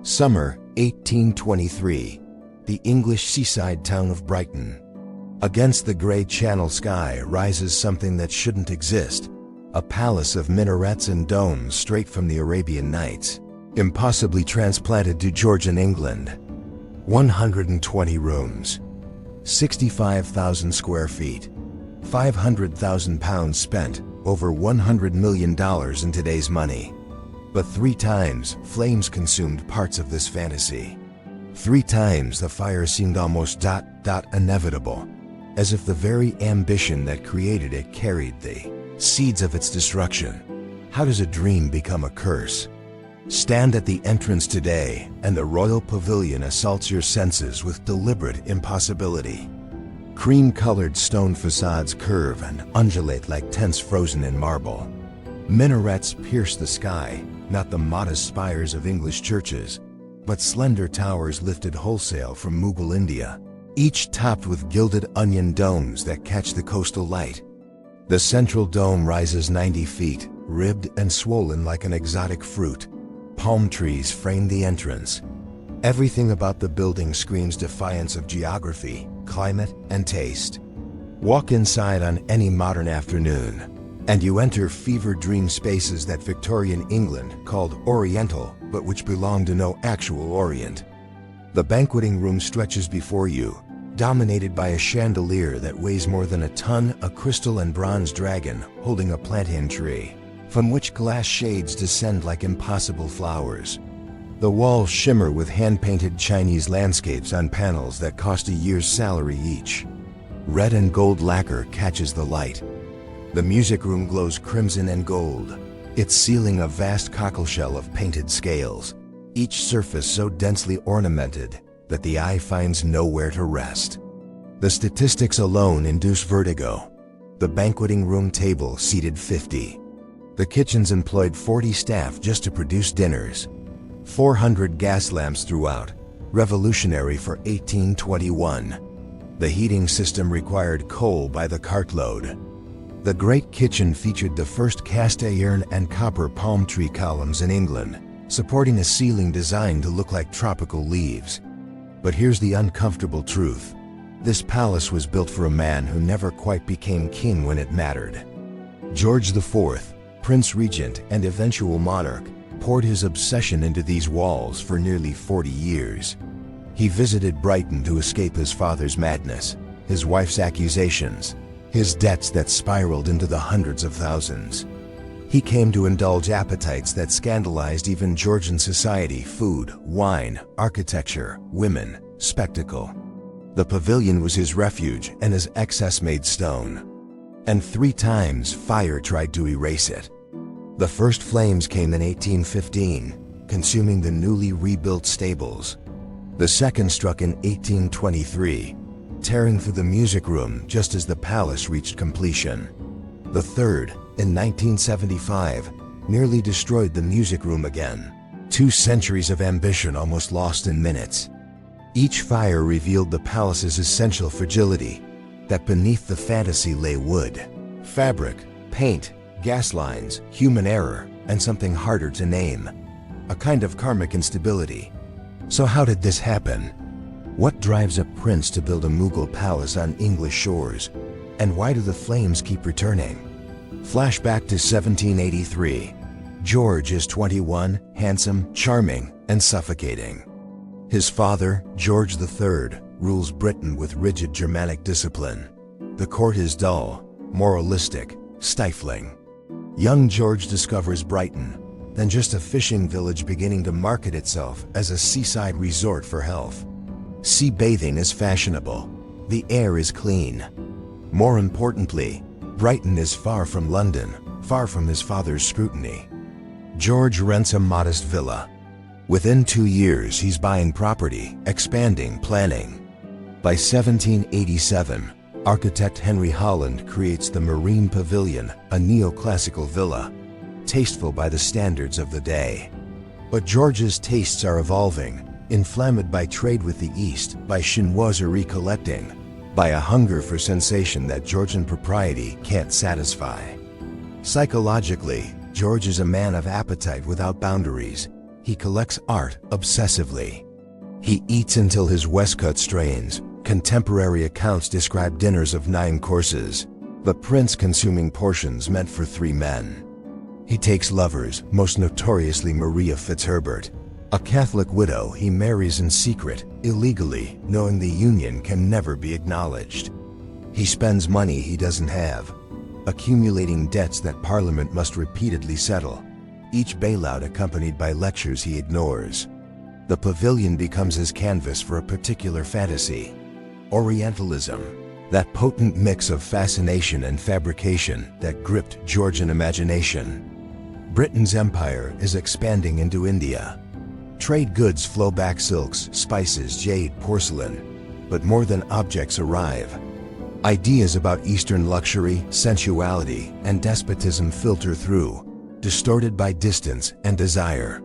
Summer, 1823. The English seaside town of Brighton. Against the gray Channel sky rises something that shouldn't exist. A palace of minarets and domes straight from the Arabian Nights. Impossibly transplanted to Georgian England. 120 rooms. 65,000 square feet. 500,000 pounds spent, over $100 million in today's money. But 3 times, flames consumed parts of this fantasy. 3 times the fire seemed almost inevitable, as if the very ambition that created it carried the seeds of its destruction. How does a dream become a curse? Stand at the entrance today, and the Royal Pavilion assaults your senses with deliberate impossibility. Cream-colored stone facades curve and undulate like tents frozen in marble. Minarets pierce the sky, not the modest spires of English churches, but slender towers lifted wholesale from Mughal India, each topped with gilded onion domes that catch the coastal light. The central dome rises 90 feet, ribbed and swollen like an exotic fruit. Palm trees frame the entrance. Everything about the building screams defiance of geography, climate, and taste. Walk inside on any modern afternoon, and you enter fever dream spaces that Victorian England called Oriental, but which belong to no actual Orient. The banqueting room stretches before you, dominated by a chandelier that weighs more than a ton, a crystal and bronze dragon holding a plantain tree, from which glass shades descend like impossible flowers. The walls shimmer with hand-painted Chinese landscapes on panels that cost a year's salary each. Red and gold lacquer catches the light. The music room glows crimson and gold, its ceiling a vast cockleshell of painted scales, each surface so densely ornamented that the eye finds nowhere to rest. The statistics alone induce vertigo. The banqueting room table seated 50. The kitchens employed 40 staff just to produce dinners. 400 gas lamps throughout, revolutionary for 1821. The heating system required coal by the cartload. The great kitchen featured the first cast iron and copper palm tree columns in England, supporting a ceiling designed to look like tropical leaves. But here's the uncomfortable truth. This palace was built for a man who never quite became king when it mattered. George IV, Prince Regent and eventual monarch, poured his obsession into these walls for nearly 40 years. He visited Brighton to escape his father's madness, his wife's accusations, his debts that spiraled into the hundreds of thousands. He came to indulge appetites that scandalized even Georgian society: food, wine, architecture, women, spectacle. The pavilion was his refuge and his excess made stone. And 3 times fire tried to erase it. The first flames came in 1815, consuming the newly rebuilt stables. The second struck in 1823, tearing through the music room just as the palace reached completion. The third, in 1975, nearly destroyed the music room again. 2 centuries of ambition almost lost in minutes. Each fire revealed the palace's essential fragility, that beneath the fantasy lay wood, fabric, paint, gas lines, human error, and something harder to name. A kind of karmic instability. So how did this happen? What drives a prince to build a Mughal palace on English shores? And why do the flames keep returning? Flashback to 1783. George is 21, handsome, charming, and suffocating. His father, George III, rules Britain with rigid Germanic discipline. The court is dull, moralistic, stifling. Young George discovers Brighton, then just a fishing village beginning to market itself as a seaside resort for health. Sea bathing is fashionable. The air is clean. More importantly, Brighton is far from London, far from his father's scrutiny. George rents a modest villa. Within 2 years, he's buying property, expanding, planning. By 1787, architect Henry Holland creates the Marine Pavilion, a neoclassical villa, tasteful by the standards of the day. But George's tastes are evolving, inflamed by trade with the East, by chinoiserie collecting, by a hunger for sensation that Georgian propriety can't satisfy. Psychologically, George is a man of appetite without boundaries. He collects art obsessively. He eats until his waistcoat strains. Contemporary accounts describe dinners of 9 courses, the prince consuming portions meant for 3 men. He takes lovers, most notoriously Maria Fitzherbert, a Catholic widow he marries in secret, illegally, knowing the union can never be acknowledged. He spends money he doesn't have, accumulating debts that Parliament must repeatedly settle, each bailout accompanied by lectures he ignores. The pavilion becomes his canvas for a particular fantasy: Orientalism, that potent mix of fascination and fabrication that gripped Georgian imagination. Britain's empire is expanding into India. Trade goods flow back: silks, spices, jade, porcelain. But more than objects arrive. Ideas about Eastern luxury, sensuality, and despotism filter through, distorted by distance and desire.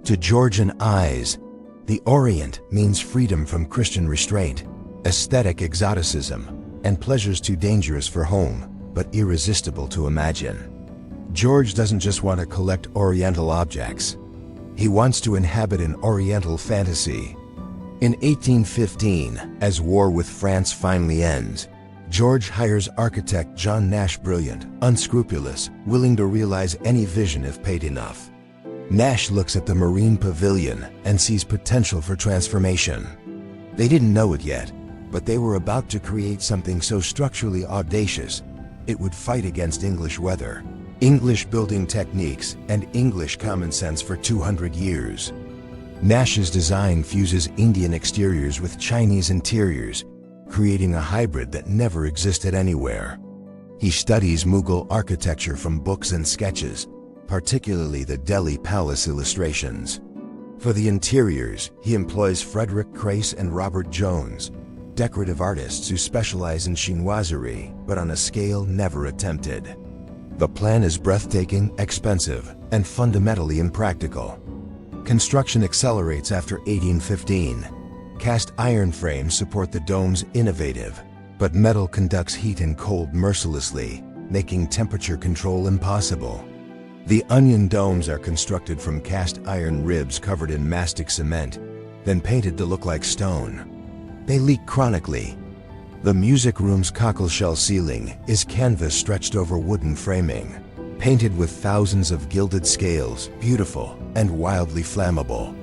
To Georgian eyes, the Orient means freedom from Christian restraint, aesthetic exoticism, and pleasures too dangerous for home, but irresistible to imagine. George doesn't just want to collect Oriental objects. He wants to inhabit an Oriental fantasy. In 1815, as war with France finally ends, George hires architect John Nash, brilliant, unscrupulous, willing to realize any vision if paid enough. Nash looks at the Marine Pavilion and sees potential for transformation. They didn't know it yet, but they were about to create something so structurally audacious, it would fight against English weather, English building techniques, and English common sense for 200 years. Nash's design fuses Indian exteriors with Chinese interiors, creating a hybrid that never existed anywhere. He studies Mughal architecture from books and sketches, particularly the Delhi Palace illustrations. For the interiors, he employs Frederick Crace and Robert Jones, decorative artists who specialize in chinoiserie, but on a scale never attempted. The plan is breathtaking, expensive, and fundamentally impractical. Construction accelerates after 1815. Cast iron frames support the dome's innovative, but metal conducts heat and cold mercilessly, making temperature control impossible. The onion domes are constructed from cast iron ribs covered in mastic cement, then painted to look like stone. They leak chronically. The music room's cockleshell ceiling is canvas stretched over wooden framing, painted with thousands of gilded scales, beautiful and wildly flammable.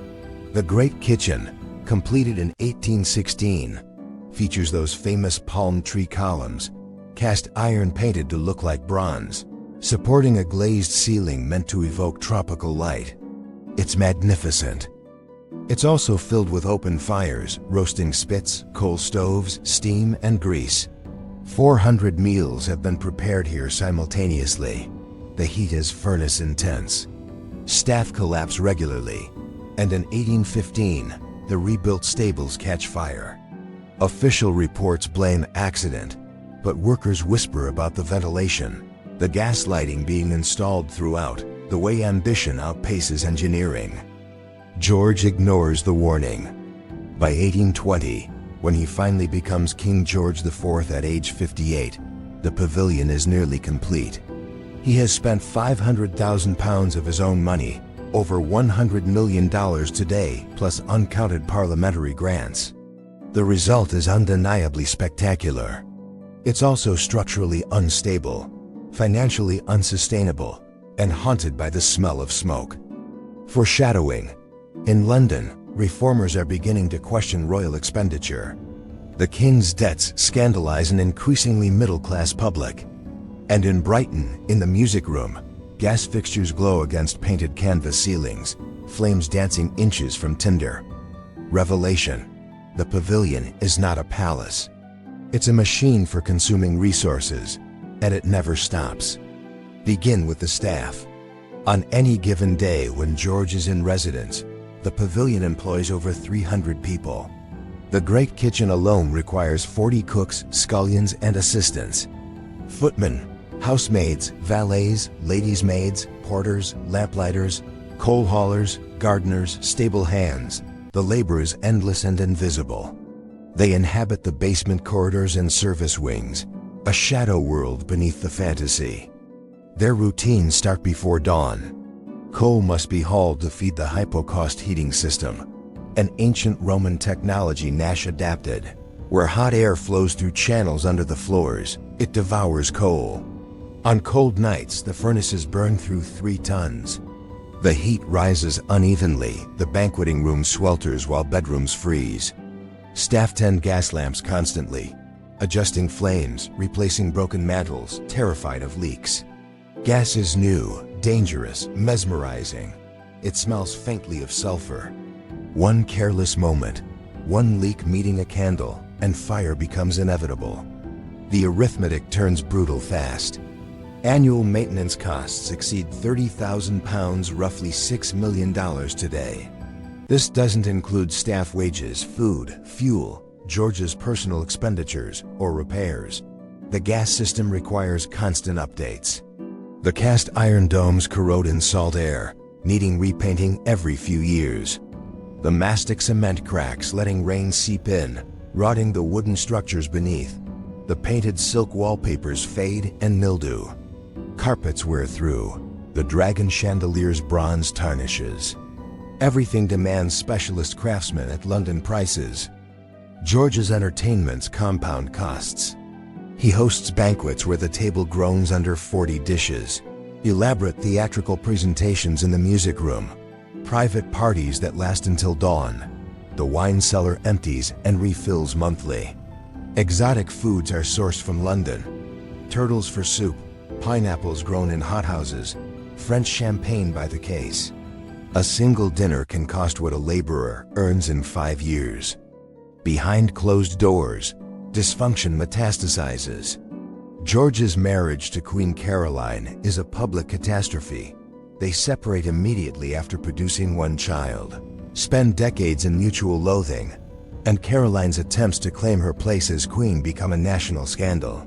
The great kitchen, completed in 1816, features those famous palm tree columns, cast iron painted to look like bronze, supporting a glazed ceiling meant to evoke tropical light. It's magnificent. It's also filled with open fires, roasting spits, coal stoves, steam, and grease. 400 meals have been prepared here simultaneously. The heat is furnace intense. Staff collapse regularly, and in 1815, the rebuilt stables catch fire. Official reports blame accident, but workers whisper about the ventilation, the gas lighting being installed throughout, the way ambition outpaces engineering. George ignores the warning. By 1820, when he finally becomes King George IV at age 58, the pavilion is nearly complete. He has spent £500,000 of his own money, over $100 million today, plus uncounted parliamentary grants. The result is undeniably spectacular. It's also structurally unstable, financially unsustainable, and haunted by the smell of smoke. Foreshadowing. In London, reformers are beginning to question royal expenditure. The king's debts scandalize an increasingly middle-class public. And in Brighton, in the music room, gas fixtures glow against painted canvas ceilings, flames dancing inches from tinder. Revelation. The pavilion is not a palace. It's a machine for consuming resources, and it never stops. Begin with the staff. On any given day when George is in residence, the pavilion employs over 300 people. The great kitchen alone requires 40 cooks, scullions, and assistants. Footmen, housemaids, valets, ladies' maids, porters, lamplighters, coal haulers, gardeners, stable hands. The labor is endless and invisible. They inhabit the basement corridors and service wings, a shadow world beneath the fantasy. Their routines start before dawn. Coal must be hauled to feed the hypocaust heating system, an ancient Roman technology Nash adapted. Where hot air flows through channels under the floors, it devours coal. On cold nights, the furnaces burn through 3 tons. The heat rises unevenly, the banqueting room swelters while bedrooms freeze. Staff tend gas lamps constantly, adjusting flames, replacing broken mantles, terrified of leaks. Gas is new, dangerous, mesmerizing. It smells faintly of sulfur. One careless moment, one leak meeting a candle, and fire becomes inevitable. The arithmetic turns brutal fast. Annual maintenance costs exceed £30,000, roughly $6 million today. This doesn't include staff wages, food, fuel, George's personal expenditures, or repairs. The gas system requires constant updates. The cast iron domes corrode in salt air, needing repainting every few years. The mastic cement cracks, letting rain seep in, rotting the wooden structures beneath. The painted silk wallpapers fade and mildew. Carpets wear through. The dragon chandelier's bronze tarnishes. Everything demands specialist craftsmen at London prices. George's entertainments compound costs. He hosts banquets where the table groans under 40 dishes, elaborate theatrical presentations in the music room, private parties that last until dawn. The wine cellar empties and refills monthly. Exotic foods are sourced from London. Turtles for soup, pineapples grown in hothouses, French champagne by the case. A single dinner can cost what a laborer earns in 5 years. Behind closed doors, dysfunction metastasizes. George's marriage to Queen Caroline is a public catastrophe. They separate immediately after producing 1 child, spend decades in mutual loathing, and Caroline's attempts to claim her place as queen become a national scandal.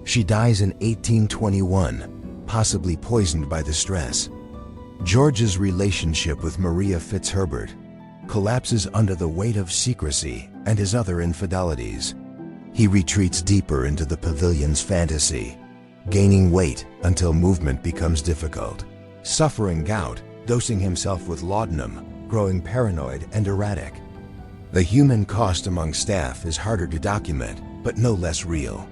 She dies in 1821, possibly poisoned by the stress. George's relationship with Maria Fitzherbert collapses under the weight of secrecy and his other infidelities. He retreats deeper into the pavilion's fantasy, gaining weight until movement becomes difficult, suffering gout, dosing himself with laudanum, growing paranoid and erratic. The human cost among staff is harder to document, but no less real.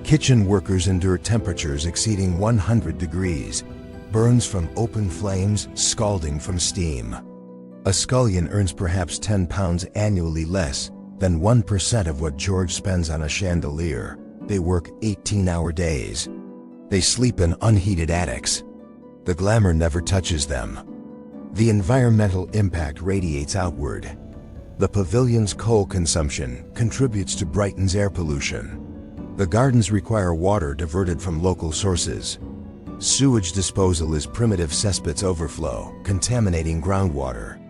Kitchen workers endure temperatures exceeding 100 degrees, burns from open flames, scalding from steam. A scullion earns perhaps £10 annually less than 1% of what George spends on a chandelier. They work 18-hour days. They sleep in unheated attics. The glamour never touches them. The environmental impact radiates outward. The pavilion's coal consumption contributes to Brighton's air pollution. The gardens require water diverted from local sources. Sewage disposal is primitive cesspits overflow, contaminating groundwater.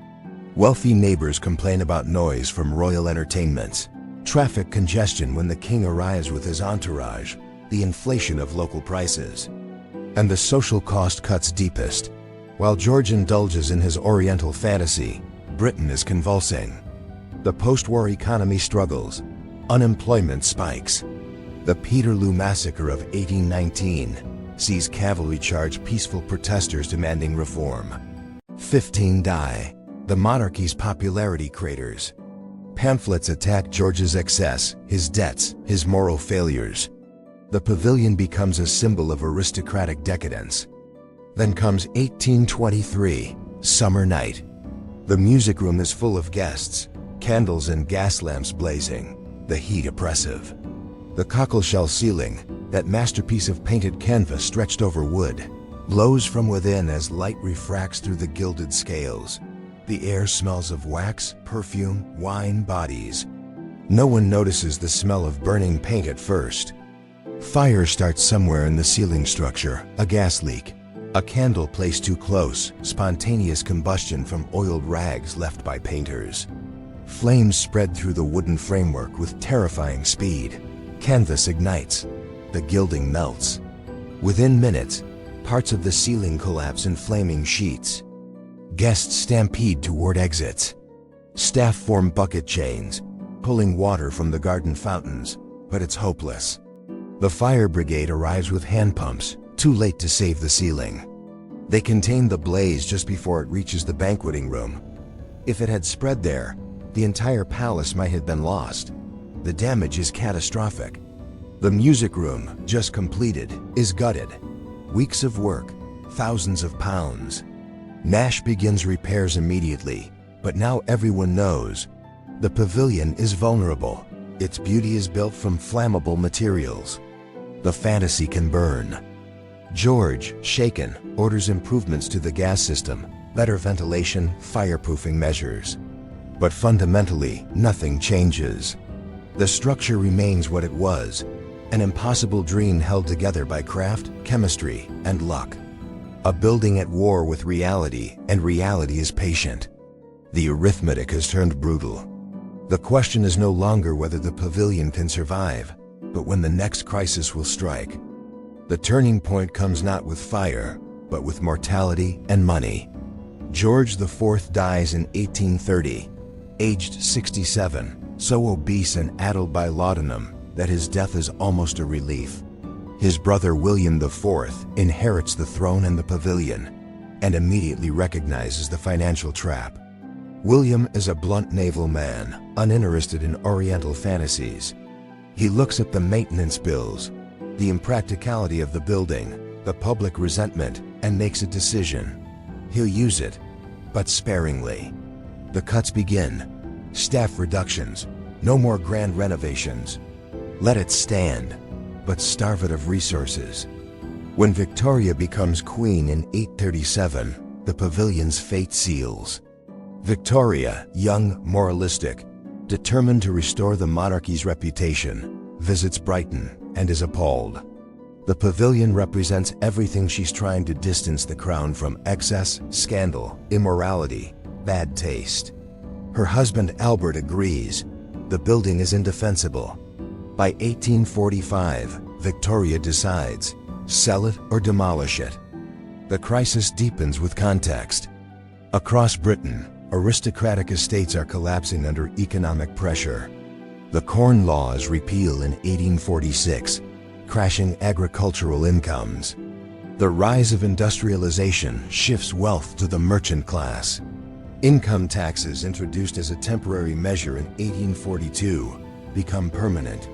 Wealthy neighbors complain about noise from royal entertainments, traffic congestion when the king arrives with his entourage, the inflation of local prices. And the social cost cuts deepest. While George indulges in his oriental fantasy, Britain is convulsing. The post-war economy struggles. Unemployment spikes. The Peterloo Massacre of 1819 sees cavalry charge peaceful protesters demanding reform. 15 die. The monarchy's popularity craters. Pamphlets attack George's excess, his debts, his moral failures. The pavilion becomes a symbol of aristocratic decadence. Then comes 1823, summer night. The music room is full of guests, candles and gas lamps blazing, the heat oppressive. The cockleshell ceiling, that masterpiece of painted canvas stretched over wood, glows from within as light refracts through the gilded scales. The air smells of wax, perfume, wine, bodies. No one notices the smell of burning paint at first. Fire starts somewhere in the ceiling structure, a gas leak. A candle placed too close, spontaneous combustion from oiled rags left by painters. Flames spread through the wooden framework with terrifying speed. Canvas ignites. The gilding melts. Within minutes, parts of the ceiling collapse in flaming sheets. Guests stampede toward exits. Staff form bucket chains, pulling water from the garden fountains, but it's hopeless. The fire brigade arrives with hand pumps, too late to save the ceiling. They contain the blaze just before it reaches the banqueting room. If it had spread there, the entire palace might have been lost. The damage is catastrophic. The music room, just completed, is gutted. Weeks of work, thousands of pounds. Nash begins repairs immediately, but now everyone knows. The pavilion is vulnerable. Its beauty is built from flammable materials. The fantasy can burn. George, shaken, orders improvements to the gas system, better ventilation, fireproofing measures. But fundamentally, nothing changes. The structure remains what it was, an impossible dream held together by craft, chemistry, and luck. A building at war with reality, and reality is patient. The arithmetic has turned brutal. The question is no longer whether the pavilion can survive, but when the next crisis will strike. The turning point comes not with fire, but with mortality and money. George IV dies in 1830, aged 67, so obese and addled by laudanum that his death is almost a relief. His brother William IV inherits the throne and the pavilion, and immediately recognizes the financial trap. William is a blunt naval man, uninterested in Oriental fantasies. He looks at the maintenance bills, the impracticality of the building, the public resentment, and makes a decision. He'll use it, but sparingly. The cuts begin. Staff reductions, no more grand renovations. Let it stand, but starve it of resources. When Victoria becomes queen in 837, the pavilion's fate seals. Victoria, young, moralistic, determined to restore the monarchy's reputation, visits Brighton and is appalled. The pavilion represents everything she's trying to distance the crown from: excess, scandal, immorality, bad taste. Her husband Albert agrees. The building is indefensible. By 1845, Victoria decides, sell it or demolish it. The crisis deepens with context. Across Britain, aristocratic estates are collapsing under economic pressure. The Corn Laws repeal in 1846, crashing agricultural incomes. The rise of industrialization shifts wealth to the merchant class. Income taxes, introduced as a temporary measure in 1842, become permanent,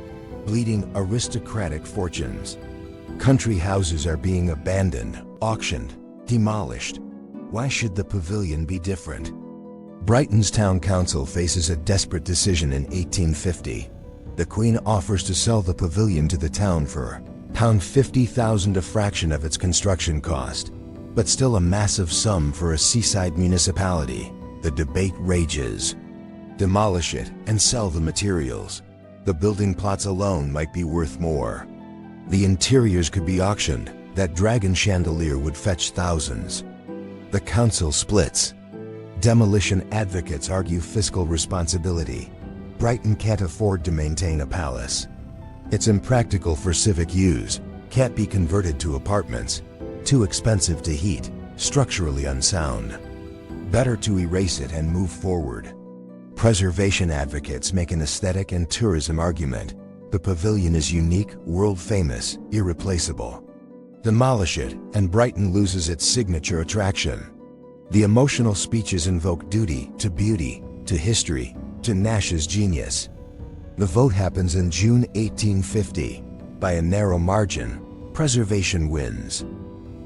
bleeding aristocratic fortunes. Country houses are being abandoned, auctioned, demolished. Why should the pavilion be different? Brighton's town council faces a desperate decision in 1850. The Queen offers to sell the pavilion to the town for £50,000, a fraction of its construction cost, but still a massive sum for a seaside municipality. The debate rages. Demolish it and sell the materials. The building plots alone might be worth more. The interiors could be auctioned. That dragon chandelier would fetch thousands. The council splits. Demolition advocates argue fiscal responsibility. Brighton can't afford to maintain a palace. It's impractical for civic use, can't be converted to apartments, too expensive to heat, structurally unsound. Better to erase it and move forward. Preservation advocates make an aesthetic and tourism argument. The pavilion is unique, world-famous, irreplaceable. Demolish it, and Brighton loses its signature attraction. The emotional speeches invoke duty to beauty, to history, to Nash's genius. The vote happens in June 1850. By a narrow margin, preservation wins.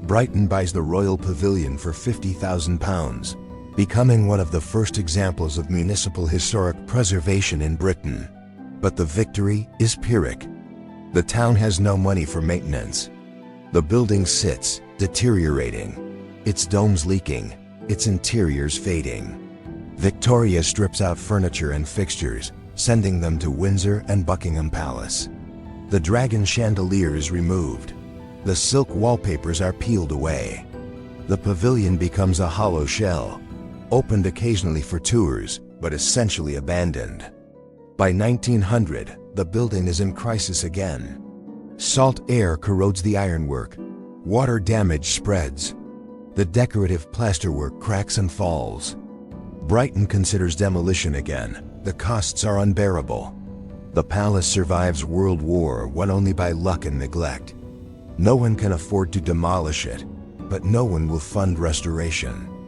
Brighton buys the Royal Pavilion for £50,000, becoming one of the first examples of municipal historic preservation in Britain. But the victory is Pyrrhic. The town has no money for maintenance. The building sits, deteriorating. Its domes leaking, its interiors fading. Victoria strips out furniture and fixtures, sending them to Windsor and Buckingham Palace. The dragon chandelier is removed. The silk wallpapers are peeled away. The pavilion becomes a hollow shell, opened occasionally for tours, but essentially abandoned. By 1900, the building is in crisis again. Salt air corrodes the ironwork. Water damage spreads. The decorative plasterwork cracks and falls. Brighton considers demolition again. The costs are unbearable. The palace survives World War, won only by luck and neglect. No one can afford to demolish it. but no one will fund restoration.